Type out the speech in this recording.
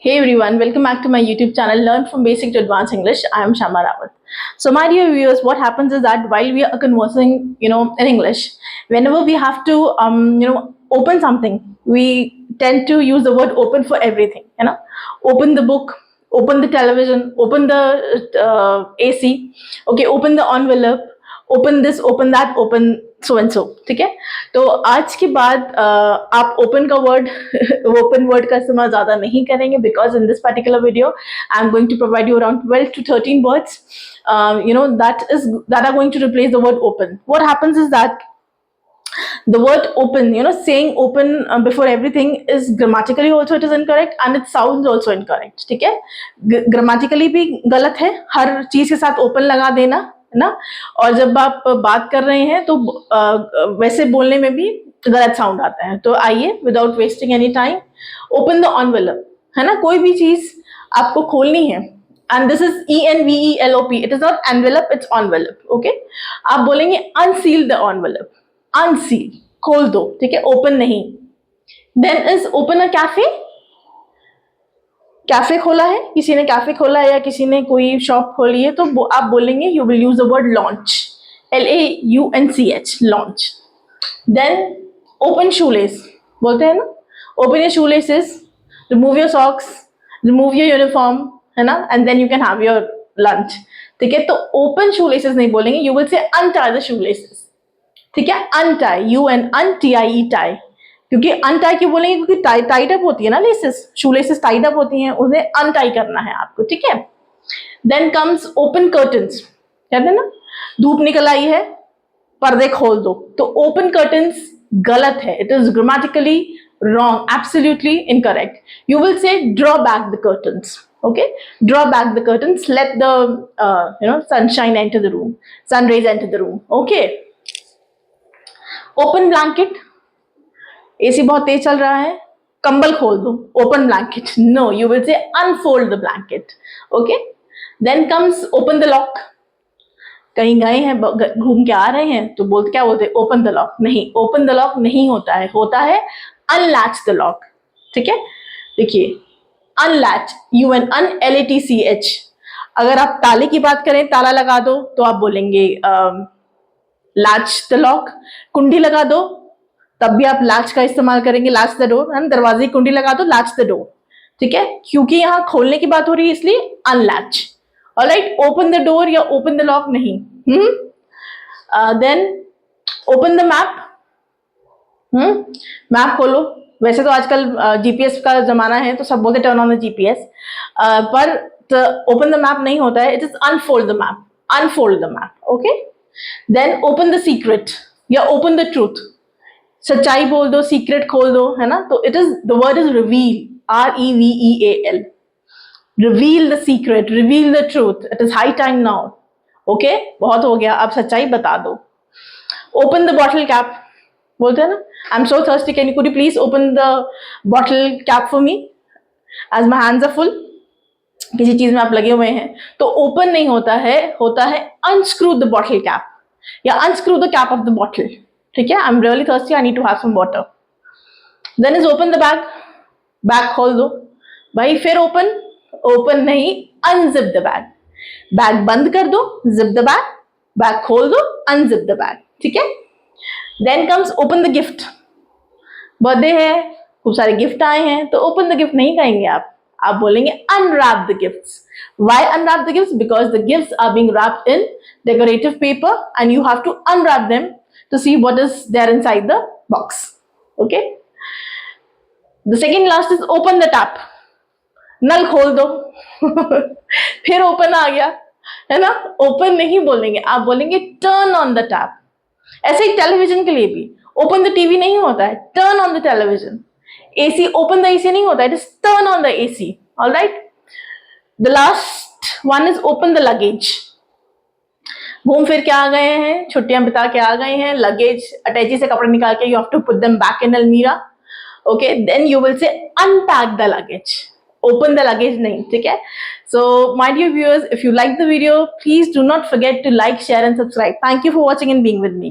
Hey everyone, welcome back to my YouTube channel Learn from Basic to Advanced English. I am Shama Rawat. So my dear viewers, what happens is that while we are conversing, in English, whenever we have to, open something, we tend to use the word open for everything. Open the book, open the television, open the AC, okay, open the envelope, open this, open that, open so and so. ठीक है, तो आज के बाद आप open का word open word का इस्तेमाल ज्यादा नहीं करेंगे because in this particular video I am going to provide you around 12 to 13 words that are going to replace the word open. What happens is that the word open, saying open before everything is grammatically also it is incorrect and it sounds also incorrect. ठीक है, grammatically भी गलत है, हर चीज के साथ open लगा देना ना, और जब आप बात कर रहे हैं तो वैसे बोलने में भी गलत साउंड आता है. तो आइए without wasting any time, open the envelope, है ना, कोई भी चीज आपको खोलनी है and this is ENVELOP, it is not envelope, it's envelope. Okay, आप बोलेंगे अनसील द एनवेलप, अनसील, खोल दो. ठीक है, ओपन नहीं. Then is open a cafe, cafe खोला है, किसी ने कैफे खोला है या किसी ने कोई शॉप खोली है तो आप बोलेंगे you will use the word launch, LAUNCH, launch. Then open shoelace बोलते हैं ना, open your shoelaces, remove your socks, remove your uniform, है ना, and then you can have your lunch. ठीक है, तो ओपन शूलेसेस नहीं बोलेंगे, you will say untie the shoelaces. ठीक है, अनटाई, UNTIE, टाई. क्योंकि अनटाई क्यों बोलेंगे, क्योंकि टाइड अप होती है ना लेसेस, शूलेसेस टाइड अप होती हैं, उन्हें अनटाई करना है आपको. ठीक है, देन कम्स ओपन कर्टन्स, कहते हैं ना धूप निकल आई है, पर्दे खोल दो. तो ओपन कर्टन्स गलत है, it is grammatically wrong, absolutely incorrect. You will से draw back the curtains. Okay, draw back the curtains, let the sunshine enter the room, sun rays enter the room. Okay, open blanket, AC बहुत तेज चल रहा है, कंबल खोल दो. Open blanket, no, you will say unfold the blanket. Okay, then comes open the lock. कहीं गए हैं, घूम के आ रहे हैं तो क्या बोलते हैं, ओपन द लॉक. नहीं, ओपन द लॉक नहीं होता है, होता है अनलैच द लॉक. ठीक है, देखिए अनलैच, UNLATCH. अगर आप ताले की बात करें, ताला लगा दो तो आप बोलेंगे लैच द लॉक. कुंडी लगा दो तब भी आप लैच का इस्तेमाल करेंगे, लैच द डोर, है ना, दरवाजे की कुंडी लगा दो, लैच द डोर. ठीक है, क्योंकि यहाँ खोलने की बात हो रही है इसलिए unlatch. Alright, open the door या ओपन द लॉक नहीं. Then open the map, map खोलो. वैसे तो आजकल GPS का जमाना है तो सब बोलते टर्न ऑन द GPS, पर ओपन द मैप नहीं होता है, it is unfold the map, unfold the map. Okay, then open the secret या ओपन द ट्रूथ, सच्चाई बोल दो, सीक्रेट खोल दो, है ना. तो it is, the word is reveal, REVEAL, reveal the secret, reveal the truth. It is high time now. Okay, बहुत हो गया, अब सच्चाई बता दो. ओपन द बॉटल कैप बोलते हैं ना, I am so thirsty, can you could you please open the bottle cap for me as my hands are full. किसी चीज में आप लगे हुए हैं तो ओपन नहीं होता है, होता है अनस्क्रू द बॉटल कैप या unscrew the cap off the bottle. ठीक है, I am really thirsty, I need to have some water. Then is open the bag, bag खोल दो भाई. फिर ओपन, ओपन नहीं, अनजिप द बैग, बैग बंद कर दो, जिप द बैग, बैग खोल दो, अनजिप द बैग. ठीक है, then comes open the gift. Birthday है, खूब सारे गिफ्ट आए हैं तो ओपन द गिफ्ट नहीं कहेंगे आप बोलेंगे unwrap the gifts. Why unwrap the gifts? Because the gifts are being wrapped in decorative paper and you have to unwrap them to see what is there inside the box. Okay, the second last is open the tap, नल खोल दो. फिर open आ गया, है ना. Open नहीं बोलेंगे, आप बोलेंगे टर्न ऑन द टैप. ऐसे ही टेलीविजन के लिए भी ओपन द टीवी नहीं होता है, turn on the television. AC, open the AC नहीं होता है, it is turn on the AC. Alright, the last one is open the luggage. घूम फिर के आ गए हैं, छुट्टियां बिता के आ गए हैं, लगेज अटैची से कपड़े निकाल के you have to put them back in अलमीरा. Okay, then you will say unpack the luggage, open the luggage नहीं. ठीक है, so my dear viewers, if you like the video, please do not forget to like, share and subscribe. Thank you for watching and being with me.